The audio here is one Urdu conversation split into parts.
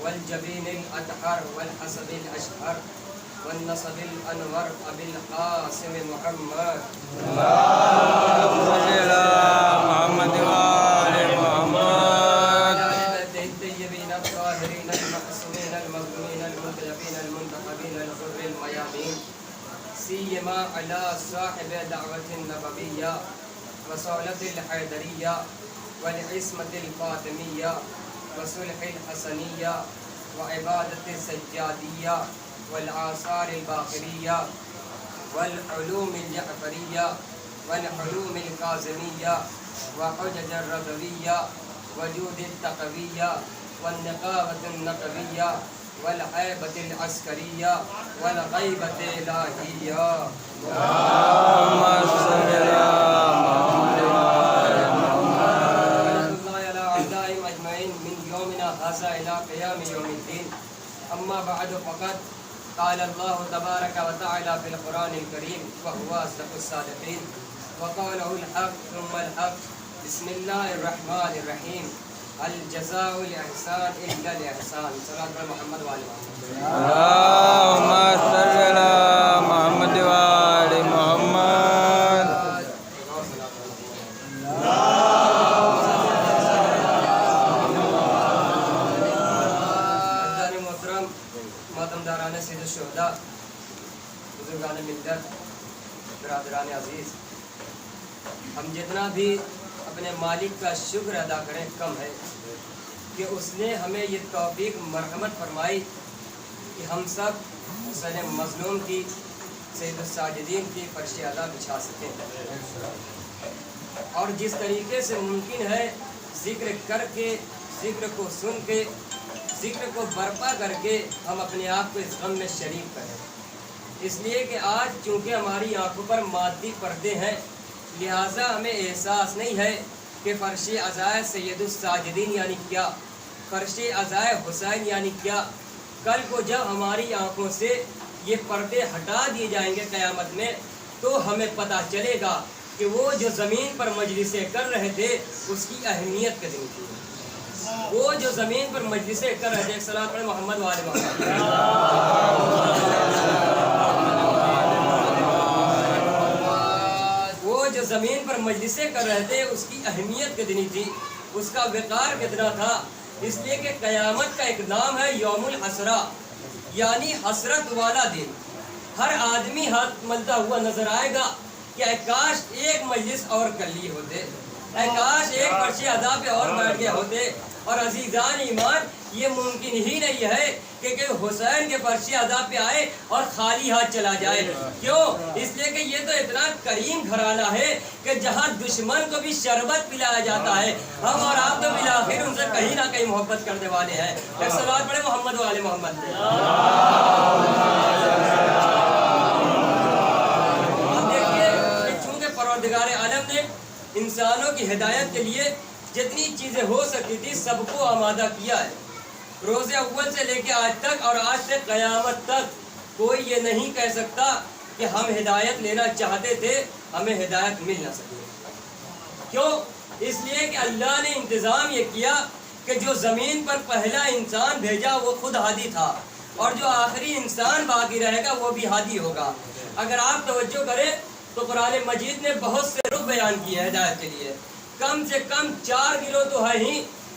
والجبين الأطهر والحسب الأشهر والنسب الأنور أبي القاسم محمد اللهم صل على محمد وآل محمد. الطيبين الطاهرين المعصومين المظلومين المنتجبين المنتخبين الغر الميامين سيما على صاحب دعوة النبوية وصولة الحيدرية والعصمة الفاطمية وصلح الحسنية وعبادة السجادية والآثار الباقرية والعلوم الجعفرية والعلوم الكاظمية وحجج الرضوية وجود التقوية والنقابة النقوية والهيبة العسكرية والغيبة الإلهية. اللهم صل على محمد وآل محمد. الله على أعدائهم أجمعين من يومنا هذا إلى قيام يوم الدين. أما بعد فقد قال الله تبارك وتعالى في القرآن الكريم وهو أصدق الصادقين وقوله الحق ثم الحق. بسم الله الرحمن الرحيم. الجزاء الإحسان إلا الإحسان. صلاة على محمد وآل محمد. اللهم صل على محمد وآل محمد. محترم ماتمداران سید الشہداء بزرگان ملت برادران عزیز، ہم جتنا بھی اپنے مالک کا شکر ادا کریں کم ہے کہ اس نے ہمیں یہ توفیق مرحمت فرمائی کہ ہم سب حسین مظلوم کی سید الساجدین کی فرش اعلیٰ بچھا سکیں، اور جس طریقے سے ممکن ہے ذکر کر کے، ذکر کو سن کے، ذکر کو برپا کر کے ہم اپنے آپ کو اس غم میں شریک کریں. اس لیے کہ آج چونکہ ہماری آنکھوں پر مادی پردے ہیں، لہٰذا ہمیں احساس نہیں ہے کہ فرش عزائے سید الساجدین یعنی کیا، فرش عزائے حسین یعنی کیا. کل کو جب ہماری آنکھوں سے یہ پردے ہٹا دیے جائیں گے قیامت میں، تو ہمیں پتہ چلے گا کہ وہ جو زمین پر مجلسیں کر رہے تھے اس کی اہمیت کتنی تھی. وہ جو زمین پر مجلسیں کر رہے تھے، صلاۃ پڑھیں محمد وآل محمد. وہ جو زمین پر مجلسیں کر رہے تھے اس کی اہمیت کتنی تھی، اس کا وقار کتنا تھا. اس لیے کہ قیامت کا ایک نام ہے یوم الحسرہ، یعنی حسرت والا دن. ہر آدمی ہاتھ ملتا ہوا نظر آئے گا کہ اے کاش ایک مجلس اور کر لی ہوتے، اے کاش ایک فرش ادا پہ اور بیٹھ گئے ہوتے. اور عزیزان ایمان، یہ ممکن ہی نہیں ہے کہ حسین کے فرش ادا پہ آئے اور خالی ہاتھ چلا جائے. کیوں؟ اس لیے کہ یہ تو اتنا کریم گھرانہ ہے کہ جہاں دشمن کو بھی شربت پلایا جاتا ہے، ہم اور آپ تو بالآخر ان سے کہیں نہ کہیں محبت کرنے والے ہیں. ایک صلوات پڑھیں محمد وآل محمد. اب دیکھیے کہ چونکہ پروردگار عالم نے انسانوں کی ہدایت کے لیے جتنی چیزیں ہو سکتی تھی سب کو آمادہ کیا ہے. روز اول سے لے کے آج تک اور آج سے قیامت تک کوئی یہ نہیں کہہ سکتا کہ ہم ہدایت لینا چاہتے تھے ہمیں ہدایت مل نہ سکی. کیوں؟ اس لیے کہ اللہ نے انتظام یہ کیا کہ جو زمین پر پہلا انسان بھیجا وہ خود ہادی تھا، اور جو آخری انسان باقی رہے گا وہ بھی ہادی ہوگا. اگر آپ توجہ کریں تو قرآن مجید نے بہت سے رخ بیان کیے ہیں ہدایت کے لیے. کم سے کم 4 گروہ تو ہے ہی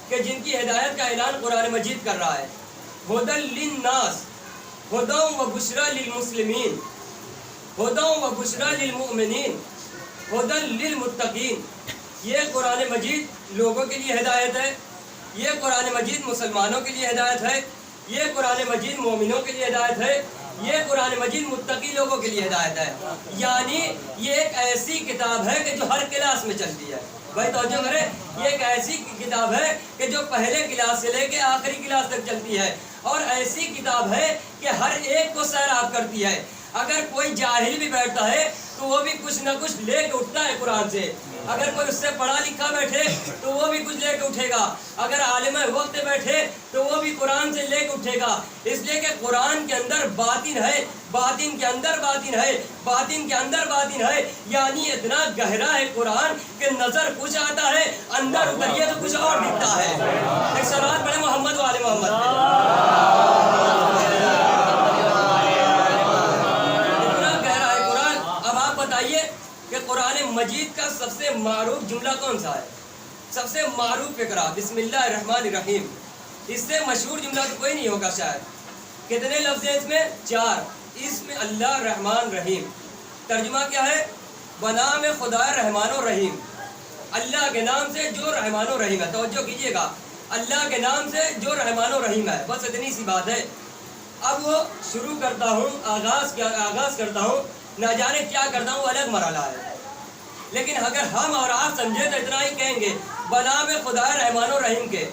کہ جن کی ہدایت کا اعلان قرآن مجید کر رہا ہے. ہدی للناس، ہدی و بشری للمسلمین، ہدی و بشری للمؤمنین، ہدی للمتقین. یہ قرآن مجید لوگوں کے لیے ہدایت ہے، یہ قرآن مجید مسلمانوں کے لیے ہدایت ہے، یہ قرآن مجید مومنوں کے لیے ہدایت ہے، یہ قرآن مجید متقی لوگوں کے لیے ہدایت ہے. یعنی یہ ایک ایسی کتاب ہے کہ جو ہر کلاس میں چلتی ہے. بھائی توجہ کریں، یہ ایک ایسی کتاب ہے کہ جو پہلے کلاس سے لے کے آخری کلاس تک چلتی ہے، اور ایسی کتاب ہے کہ ہر ایک کو سیراب کرتی ہے. اگر کوئی جاہل بھی بیٹھتا ہے تو وہ بھی کچھ نہ کچھ لے کے اٹھتا ہے قرآن سے. اگر کوئی اس سے پڑھا لکھا بیٹھے تو وہ بھی کچھ لے کے اٹھے گا. اگر عالم وقت بیٹھے تو وہ بھی قرآن سے لے کے اٹھے گا. اس لیے کہ قرآن کے اندر باطن ہے، باطن کے اندر باطن ہے، باطن کے اندر باطن ہے. یعنی اتنا گہرا ہے قرآن کہ نظر کچھ آتا ہے، اندر اتریے تو کچھ اور دکھتا ہے. ایک صلوات پڑھیں محمد وآل محمد. کون سا ہے؟ سب سے معروف اقرا بسم اللہ الرحمن الرحیم، اس سے مشہور جملہ تو کوئی نہیں ہوگا شاید۔ کتنے لفظ ہیں اس میں؟ 4۔ اس میں اللہ رحمان رحیم، ترجمہ کیا ہے؟ بنام خدا رحمان و رحیم، اللہ کے نام سے جو رحمان و رحیم ہے۔ توجہ کیجیے گا، اللہ کے نام سے جو رحمان و رحیم ہے، بس اتنی سی بات ہے۔ اب وہ شروع کرتا ہوں، آغاز کرتا ہوں، نہ جانے کیا کرتا ہوں، الگ مرحلہ ہے، لیکن اگر ہم اور آپ سمجھے تو اتنا ہی کہیں گے بنام خدا رحمان و رحیم کے،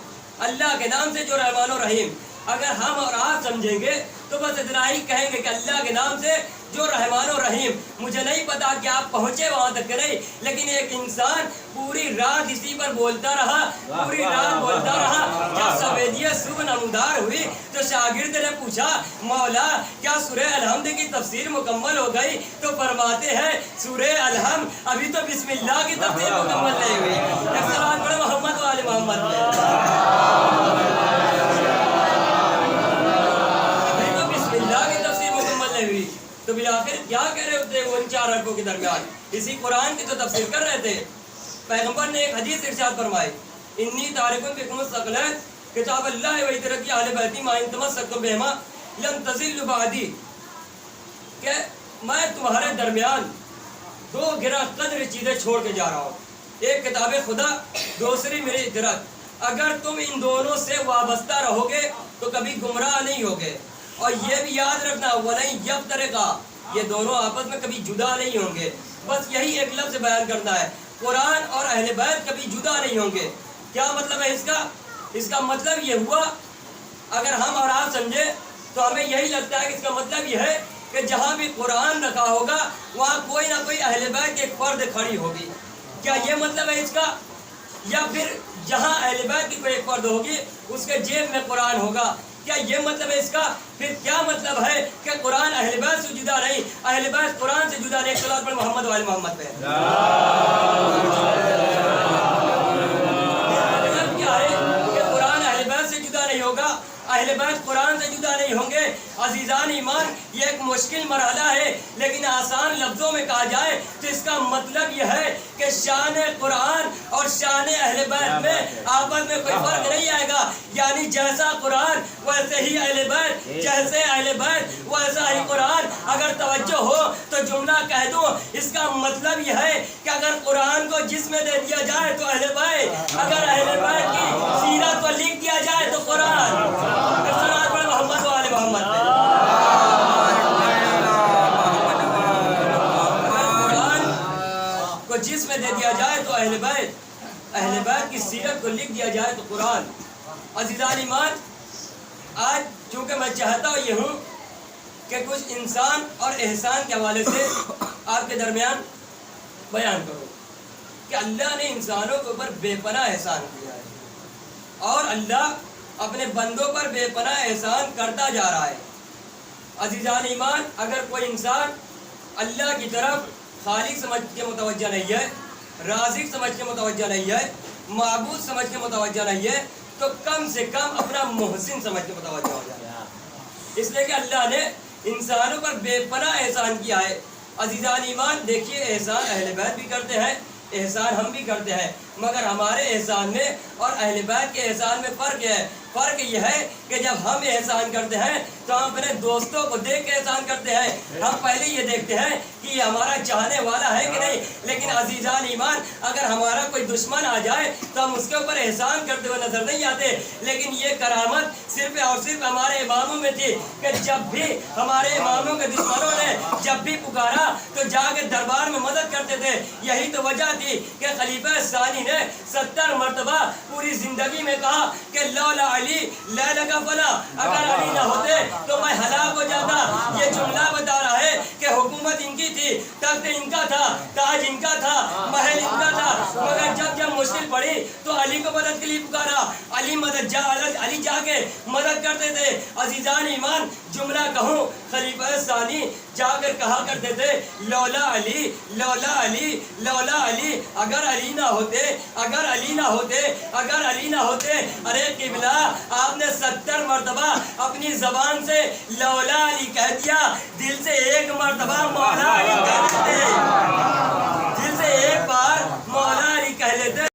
اللہ کے نام سے جو رحمان و رحیم۔ اگر ہم اور آپ سمجھیں گے تو بس اتنا ہی کہیں گے کہ اللہ کے نام سے جو رحمان و رحیم۔ مجھے نہیں پتا کہ آپ پہنچے وہاں تک کہ نہیں، لیکن ایک انسان پوری رات اسی پر بولتا رہا، پوری رات بولتا رہا۔ جب سویدیت صبح نمودار ہوئی تو شاگرد نے پوچھا، مولا کیا سورہ الحمد کی تفسیر مکمل ہو گئی؟ تو فرماتے ہیں سورہ الحمد ابھی تو بسم اللہ کی تفسیر مکمل نہیں ہوئی۔ ایک سلام پڑھو محمد و آل محمد پہ۔ تو بالآخر کیا کہہ رہے ہوتے وہ ان 4 حرفوں کے درمیان؟ اسی قرآن کی تو تفسیر کر رہے تھے۔ پیغمبر نے ایک حدیث ارشاد فرمائی، انی تارکن بکم الثقلین کتاب اللہ و ترکی اہل بیتی ما ان تمسکتم بہما لن تضلوا بعدی، کہ میں تمہارے درمیان 2 گراں قدر چیزیں چھوڑ کے جا رہا ہوں، ایک کتاب خدا، دوسری میری اطاعت۔ اگر تم ان دونوں سے وابستہ رہو گے تو کبھی گمراہ نہیں ہوگے۔ اور یہ بھی یاد رکھنا وَلَن يَفْتَرِقَا، یہ دونوں آپس میں کبھی جدا نہیں ہوں گے۔ بس یہی ایک لفظ بیان کرنا ہے، قرآن اور اہل بیت کبھی جدا نہیں ہوں گے۔ کیا مطلب ہے اس کا؟ اس کا مطلب یہ ہوا، اگر ہم اور آپ سمجھے تو ہمیں یہی لگتا ہے کہ اس کا مطلب یہ ہے کہ جہاں بھی قرآن رکھا ہوگا وہاں کوئی نہ کوئی اہل بیت کی ایک فرد کھڑی ہوگی۔ کیا یہ مطلب ہے اس کا؟ یا پھر جہاں اہل بیت کی کوئی ایک فرد ہوگی اس کے جیب میں قرآن ہوگا، کیا یہ مطلب ہے اس کا؟ پھر کیا مطلب ہے کہ قرآن اہل بیت سے جدا نہیں، اہل بیت قرآن سے جدا نہیں؟ صلوات پڑھ محمد و آل محمد پہ۔ مطلب کیا ہے کہ قرآن اہل بیت سے جدا نہیں ہوگا، اہل بیت قرآن سے جدا نہیں ہوں گے۔ عزیزان ایمان، یہ ایک مشکل مرحلہ ہے، لیکن آسان لفظوں میں کہا جائے تو اس کا مطلب یہ ہے کہ شان قرآن اور شان اہل بیت میں آپس میں کوئی فرق نہیں آئے گا۔ یعنی جیسا قرآن ویسے ہی اہل بیت، جیسے اہل بیت ویسا ہی قرآن۔ اگر توجہ ہو تو جملہ کہہ دوں، اس کا مطلب یہ ہے کہ اگر قرآن کو جسم دے دیا جائے تو اہل بیت، اگر اہل بیت کی سیرت کو لکھ دیا جائے تو قرآن۔ محمد و آل محمد پہ۔ جس میں دے دیا جائے تو اہل بیت کی سیرت کو لکھ دیا جائے تو قرآن۔ عزیزان ایمان، آج چونکہ میں چاہتا یہ ہوں کہ کچھ انسان اور احسان کے حوالے سے آپ کے درمیان بیان کروں کہ اللہ نے انسانوں کے اوپر بے پناہ احسان کیا ہے، اور اللہ اپنے بندوں پر بے پناہ احسان کرتا جا رہا ہے۔ عزیزان ایمان، اگر کوئی انسان اللہ کی طرف خالق سمجھ کے متوجہ نہیں ہے، رازق سمجھ کے متوجہ نہیں ہے، معبود سمجھ کے متوجہ نہیں ہے، تو کم سے کم اپنا محسن سمجھ کے متوجہ ہو جائے گا۔ اس لیے کہ اللہ نے انسانوں پر بے پناہ احسان کیا ہے۔ عزیزان ایمان، دیکھیے احسان اہل بیت بھی کرتے ہیں، احسان ہم بھی کرتے ہیں، مگر ہمارے احسان میں اور اہل بیت کے احسان میں فرق ہے۔ فرق یہ ہے کہ جب ہم احسان کرتے ہیں تو ہم اپنے دوستوں کو دیکھ کے احسان کرتے ہیں، ہم پہلے یہ دیکھتے ہیں کہ یہ ہمارا چاہنے والا ہے کہ نہیں۔ لیکن عزیزان ایمان، اگر ہمارا کوئی دشمن آ جائے تو ہم اس کے اوپر احسان کرتے ہوئے نظر نہیں آتے۔ لیکن یہ کرامت صرف اور صرف ہمارے اماموں میں تھی کہ جب بھی ہمارے اماموں کے دشمنوں نے جب بھی پکارا تو جا کے دربار میں مدد کرتے تھے۔ یہی تو وجہ تھی کہ خلیفہ ثانی نے 70 مرتبہ پوری زندگی میں کہا کہ لولا علی لیلک فلا، اگر علی نہ ہوتے تو میں ہلاک ہو جاتا۔ یہ جملہ بتا رہا ہے کہ حکومت ان کی تھی، تخت ان کا تھا، تاج ان کا تھا، محل ان کا تھا، مگر جب مشکل پڑی تو علی کو مدد کے لیے پکارا۔ علی جا کے مدد کرتے تھے۔ عزیزان ایمان، جملہ کہوں، خلیفہ ثانی جا کر کہا کرتے تھے لولا علی لولا علی لولا علی، اگر علی نہ ہوتے، اگر علی نہ ہوتے، اگر علی نہ ہوتے۔ ارے قبلہ، آپ نے 70 مرتبہ اپنی زبان سے لولا علی کہہ دیا، دل سے ایک مرتبہ مولا علی کہہ دیتے، دل سے ایک بار مولا علی کہہ لیتے۔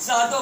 7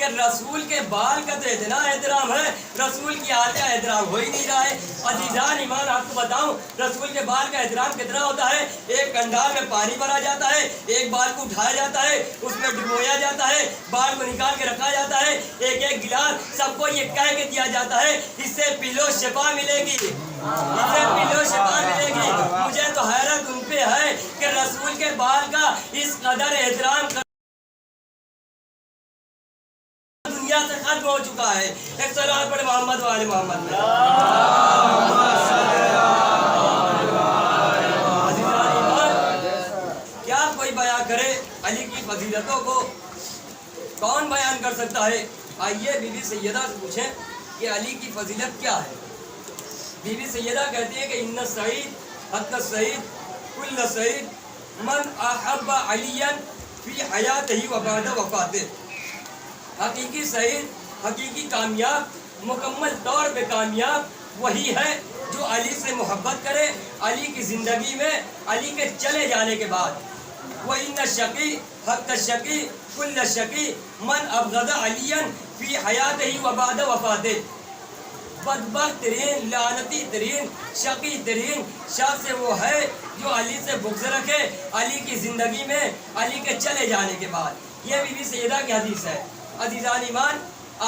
کہ رسول کے بال کا تو اتنا احترام ہے، رسول کی آل کا احترام ہو ہی نہیں رہا ہے۔ عزیزان ایمان آپ کو بتاؤں رسول کے بال کا احترام کتنا ہوتا ہے۔ ایک کنڈال میں پانی بھرا جاتا ہے، ایک بال کو اٹھایا جاتا ہے، اس میں ڈبویا جاتا ہے، بال کو نکال کے رکھا جاتا ہے، ایک ایک گلاس سب کو یہ کہہ کے دیا جاتا ہے اس سے پی لو شفا ملے گی، اس سے پی لو شفا ملے گی۔ مجھے تو حیرت ان پہ ہے کہ رسول کے بال کا اس قدر احترام دنیا سے ختم ہو چکا ہے۔ ایک صلوات پڑھے محمد وآل محمد میں۔ عزیزان ایمان، کیا کوئی بیان کرے علی کی فضیلتوں کو؟ کون بیان کر سکتا ہے؟ آئیے بی بی سیدہ سے پوچھیں کہ علی کی فضیلت کیا ہے۔ بی بی سیدہ کہتی ہے کہ ان السعید حق السعید کل سعید من احب علی فی حیاتہ و بعد وفاتہ۔ حقیقی سعید، حقیقی کامیاب، مکمل طور پہ کامیاب وہی ہے جو علی سے محبت کرے علی کی زندگی میں، علی کے چلے جانے کے بعد۔ وَإِنَّ الشَّقِي حَقَّ الشَّقِي كُلَّ الشَّقِي مَنْ أَبْغَضَ عَلِيًّا فِي حَيَاتِهِ وَبَعْدَ وَفَاتِهِ۔ بدبخت ترین، لعنتی ترین، شقی ترین شخص وہ ہے جو علی سے بغض رکھے علی کی زندگی میں، علی کے چلے جانے کے بعد۔ یہ بی بی سیدہ کی حدیث ہے۔ عزیزان ایمان،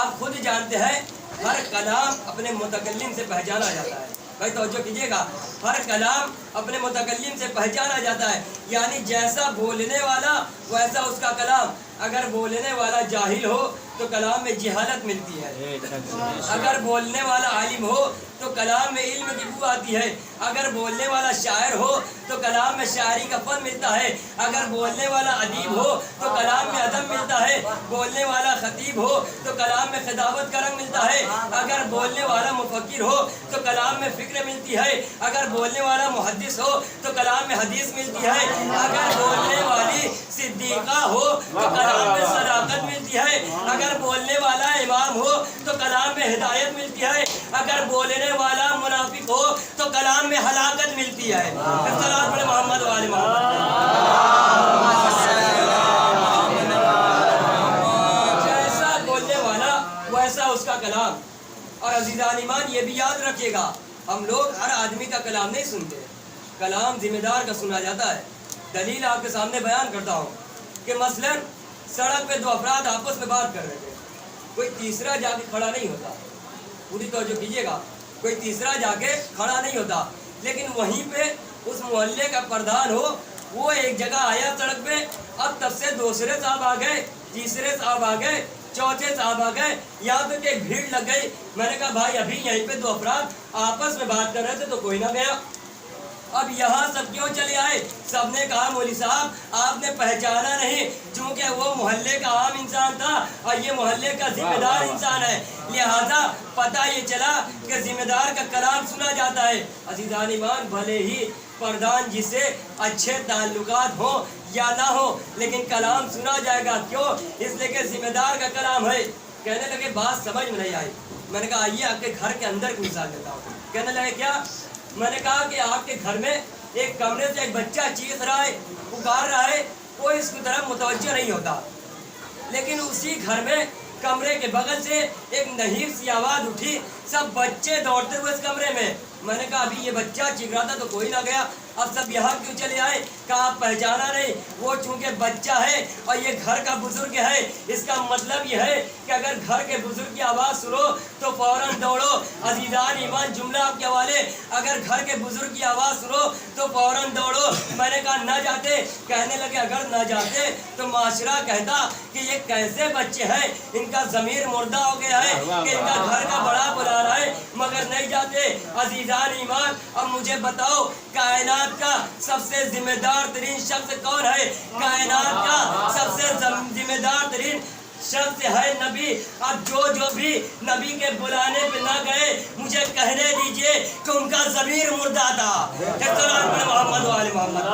آپ خود جانتے ہیں ہر کلام اپنے متکلم سے پہچانا جاتا ہے۔ بھائی توجہ کیجیے گا، ہر کلام اپنے متکلم سے پہچانا جاتا ہے، یعنی جیسا بولنے والا ویسا اس کا کلام۔ اگر بولنے والا جاہل ہو تو کلام میں جہالت ملتی ہے، اگر بولنے والا عالم ہو تو کلام میں علم کی بو آتی ہے، اگر بولنے والا شاعر ہو تو کلام میں شاعری کا فن ملتا ہے، اگر بولنے والا ادیب ہو تو کلام میں ادب ملتا ہے، بولنے والا خطیب ہو تو کلام میں خطابت کا رنگ ملتا ہے، اگر بولنے والا مفکر ہو تو کلام میں فکر ملتی ہے، اگر بولنے والا محدث ہو تو کلام میں حدیث ملتی ہے، اگر بولنے والی صدیقہ ہو تو کلام میں صداقت ملتی ہے، اگر بولنے والا امام ہو تو کلام میں ہدایت ملتی ہے، اگر بولنے والا منافق ہو تو کلام میں ہلاکت ملتی ہے۔ صلوات پڑھے محمد وآل محمد۔ جیسا بولنے والا ویسا اس کا کلام۔ اور عزیزان ایمان، یہ بھی یاد رکھیے گا، ہم لوگ ہر آدمی کا کلام نہیں سنتے، کلام ذمہ دار کا سنا جاتا ہے۔ دلیل آپ کے سامنے بیان کرتا ہوں کہ مثلاً سڑک پہ دو افراد آپس میں بات کر رہے تھے، کوئی تیسرا جا کے کھڑا نہیں ہوتا، پوری توجہ کیجیے گا، کوئی تیسرا جا کے کھڑا نہیں ہوتا، لیکن وہیں پہ اس محلے کا پردھان ہو وہ ایک جگہ آیا سڑک پہ، اب تب سے دوسرے صاحب آ گئے، تیسرے صاحب آ گئے، چوتھے صاحب آ گئے، یہاں تک ایک بھیڑ لگ گئی۔ میں نے کہا بھائی ابھی یہیں پہ دو افراد آپس میں بات کر رہے تھے تو کوئی نہ گیا، اب یہاں سب کیوں چلے آئے؟ سب نے کہا مولوی صاحب آپ نے پہچانا نہیں، چونکہ وہ محلے کا عام انسان تھا اور یہ محلے کا ذمہ دار انسان ہے، لہذا پتہ یہ چلا کہ ذمہ دار کا کلام سنا جاتا ہے۔ عزیزان ایمان، بھلے ہی پردھان جس سے اچھے تعلقات ہوں یا نہ ہو لیکن کلام سنا جائے گا، کیوں؟ اس لیے کہ ذمہ دار کا کلام ہے۔ کہنے لگے بات سمجھ میں نہیں آئی، میں نے کہا آئیے آپ کے گھر کے اندر کی مثال دیتا ہوں۔ کہنے لگے کیا؟ میں نے کہا کہ آپ کے گھر میں ایک کمرے سے ایک بچہ چیخ رہا ہے، پکار رہا ہے، کوئی اس کی طرف متوجہ نہیں ہوتا، لیکن اسی گھر میں کمرے کے بغل سے ایک نحیف سی آواز اٹھی، سب بچے دوڑتے ہوئے اس کمرے میں۔ میں نے کہا ابھی یہ بچہ چیخ رہا تھا تو کوئی نہ گیا، اب سب یہاں کیوں چلے آئے؟ کہا آپ پہچانا نہیں، وہ چونکہ بچہ ہے اور یہ گھر کا بزرگ ہے، اس کا مطلب یہ ہے کہ اگر گھر کے بزرگ کی آواز سنو تو فوراً دوڑو۔ عزیزان ایمان، جملہ آپ کے حوالے، اگر گھر کے بزرگ کی آواز سنو تو فوراً دوڑو۔ میں نے کہا نہ جاتے؟ کہنے لگے اگر نہ جاتے تو معاشرہ کہتا کہ یہ کیسے بچے ہیں، ان کا ضمیر مردہ ہو گیا ہے کہ ان کا گھر کا بڑا بلا رہا ہے، مگر نہیں جاتے۔ عزیزان ایمان، اب مجھے بتاؤ کائنات کا سب سے ذمہ دار ترین شخص کون ہے؟ کائنات کا سب سے ذمہ دار ترین شخص ہے نبی۔ اب جو بھی نبی کے بلانے پہ نہ گئے، مجھے کہنے دیجئے کہ ان کا ضمیر مردہ تھا۔ محمد وآل محمد۔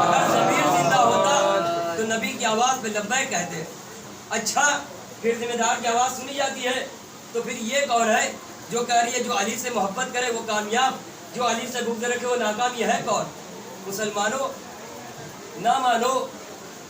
اگر ضمیر زندہ ہوتا تو نبی کی آواز پہ لبیک کہتے۔ اچھا، پھر ذمہ دار کی آواز سنی جاتی ہے تو پھر یہ کون ہے جو کہہ رہی ہے جو علی سے محبت کرے وہ کامیاب، جو علی سے بغض رکھے وہ ناکام؟ یہ ہے کون؟ مسلمانوں، نہ مانو